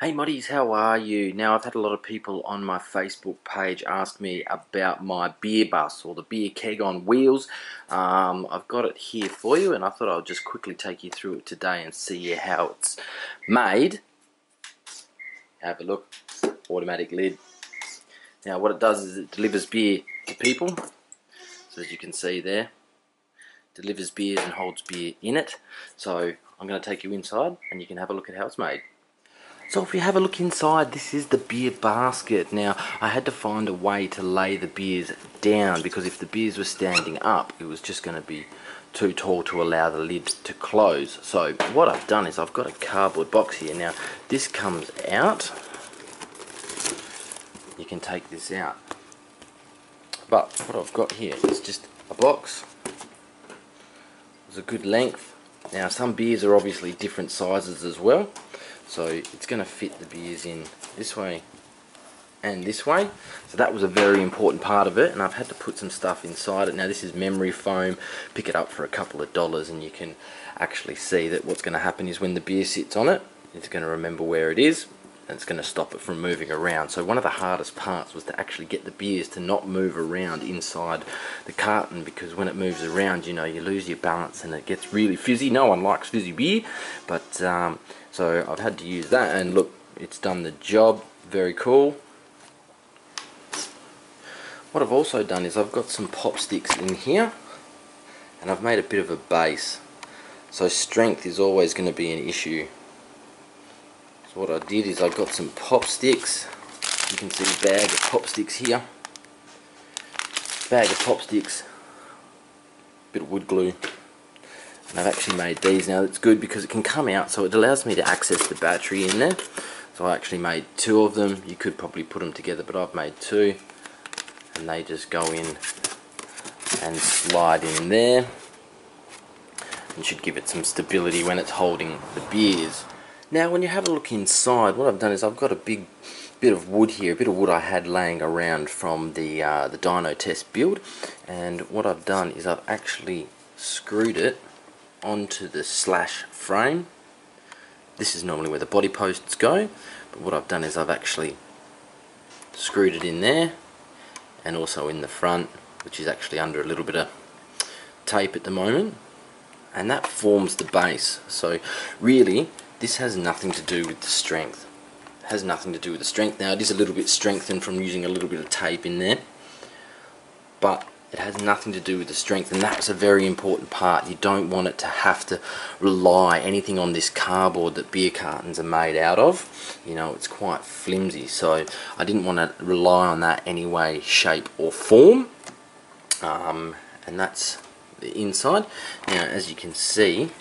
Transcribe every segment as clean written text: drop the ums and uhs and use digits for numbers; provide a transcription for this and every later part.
Hey Moddies, how are you? Now, I've had a lot of people on my Facebook page ask me about my beer bus or the beer keg on wheels. I've got it here for you, and I thought I'll just quickly take you through it today and see how it's made. Have a look. Automatic lid. Now, what it does is it delivers beer to people. So as you can see there, delivers beers and holds beer in it. So I'm going to take you inside and you can have a look at how it's made. So if you have a look inside, this is the beer basket. Now, I had to find a way to lay the beers down because if the beers were standing up, it was just going to be too tall to allow the lid to close. So what I've done is I've got a cardboard box here. Now, this comes out. You can take this out. But what I've got here is just a box. It's a good length. Now, some beers are obviously different sizes as well. So it's going to fit the beers in this way and this way. So that was a very important part of it, and I've had to put some stuff inside it. Now this is memory foam. Pick it up for a couple of dollars and you can actually see that what's going to happen is when the beer sits on it, it's going to remember where it is and it's going to stop it from moving around. So one of the hardest parts was to actually get the beers to not move around inside the carton, because when it moves around, you know, you lose your balance and it gets really fizzy. No one likes fizzy beer, but so I've had to use that, and look, it's done the job. Very cool. What I've also done is I've got some pop sticks in here and I've made a bit of a base. So strength is always going to be an issue. So what I did is I got some pop sticks. You can see a bag of pop sticks here. Bag of pop sticks. Bit of wood glue. And I've actually made these. Now it's good because it can come out, so it allows me to access the battery in there. So I actually made two of them. You could probably put them together, but I've made two. And they just go in and slide in there. And should give it some stability when it's holding the beers. Now when you have a look inside, what I've done is I've got a big bit of wood here, a bit of wood I had laying around from the dyno test build, and what I've done is I've actually screwed it onto the slash frame. This is normally where the body posts go, but what I've done is I've actually screwed it in there and also in the front, which is actually under a little bit of tape at the moment, and that forms the base. So really this has nothing to do with the strength. It has nothing to do with the strength. Now it is a little bit strengthened from using a little bit of tape in there, but it has nothing to do with the strength, and that's a very important part. You don't want it to have to rely anything on this cardboard that beer cartons are made out of. You know, it's quite flimsy, so I didn't want to rely on that any way, shape or form. And that's the inside. Now as you can see,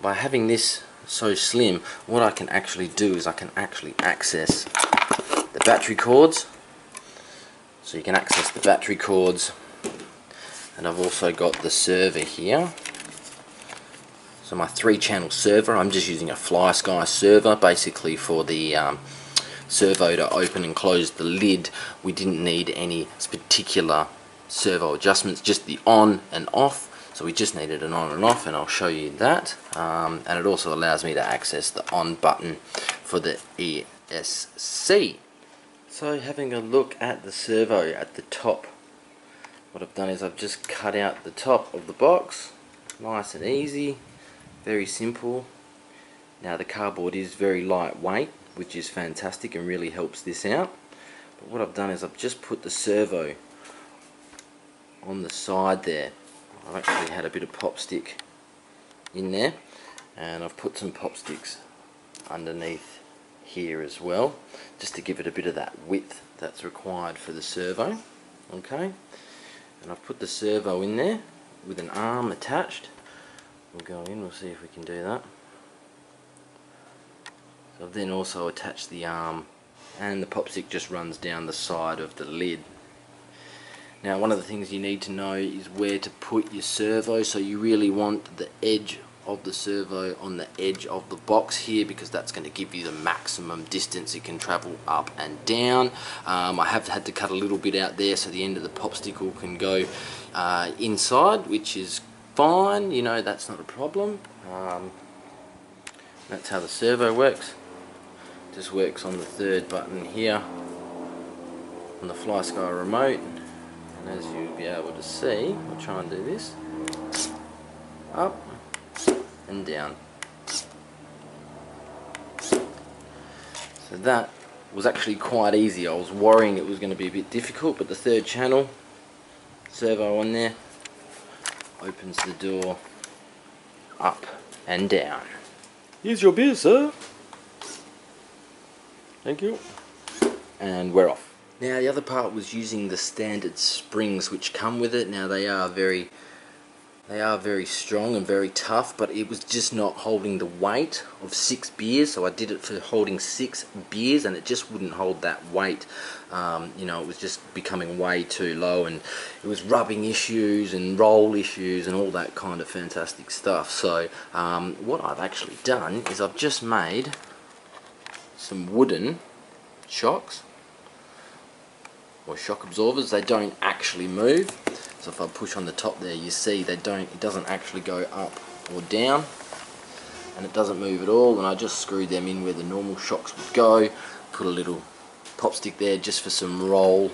by having this so slim, what I can actually do is I can actually access the battery cords. So you can access the battery cords, and I've also got the server here. So my 3-channel server, I'm just using a Fly Sky server basically for the servo to open and close the lid. We didn't need any particular servo adjustments, just the on and off. So we just needed an on and off, and I'll show you that. And it also allows me to access the on button for the ESC. So having a look at the servo at the top, what I've done is I've just cut out the top of the box, nice and easy, very simple. Now the cardboard is very lightweight, which is fantastic and really helps this out. But what I've done is I've just put the servo on the side there. I've actually had a bit of pop stick in there, and I've put some pop sticks underneath here as well, just to give it a bit of that width that's required for the servo. Okay, and I've put the servo in there with an arm attached. We'll go in, we'll see if we can do that. So I've then also attached the arm, and the pop stick just runs down the side of the lid. Now one of the things you need to know is where to put your servo, so you really want the edge of the servo on the edge of the box here, because that's going to give you the maximum distance it can travel up and down. I have had to cut a little bit out there so the end of the popsicle can go inside, which is fine, you know, that's not a problem. That's how the servo works. just works on the third button here on the FlySky remote, and as you'll be able to see, I'll try and do this, up and down. So that was actually quite easy. I was worrying it was going to be a bit difficult, but the third channel, servo on there, opens the door up and down. Here's your beer, sir. Thank you. And we're off. Now the other part was using the standard springs which come with it. Now they are very strong and very tough, but it was just not holding the weight of 6 beers, so I did it for holding 6 beers and it just wouldn't hold that weight. You know, it was just becoming way too low, and it was rubbing issues and roll issues and all that kind of fantastic stuff. So what I've actually done is I've just made some wooden shocks or shock absorbers. They don't actually move. So if I push on the top there, you see it doesn't actually go up or down, and it doesn't move at all. And I just screwed them in where the normal shocks would go, put a little pop stick there just for some roll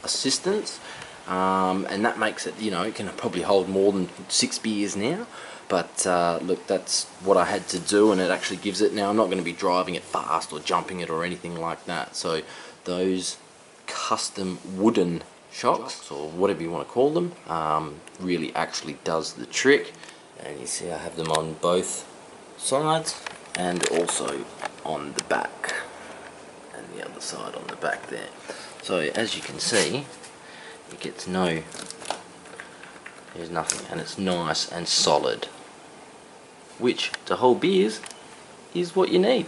assistance, and that makes it, you know, it can probably hold more than 6 beers now. But look, that's what I had to do, and it actually gives it. Now I'm not going to be driving it fast or jumping it or anything like that, so those custom wooden shocks, or whatever you want to call them, really actually does the trick. And you see I have them on both sides and also on the back, and the other side on the back there. So as you can see, it gets there's nothing, and it's nice and solid, which to hold beers is what you need.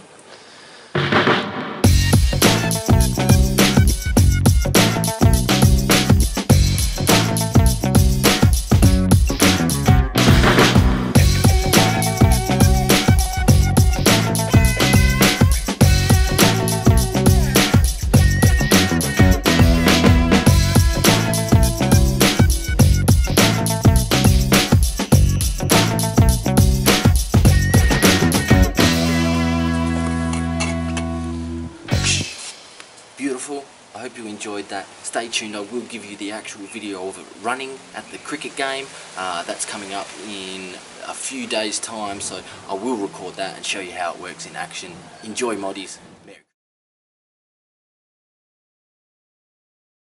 Beautiful. I hope you enjoyed that. Stay tuned, I will give you the actual video of it running at the cricket game. That's coming up in a few days time, so I will record that and show you how it works in action. Enjoy, moddies.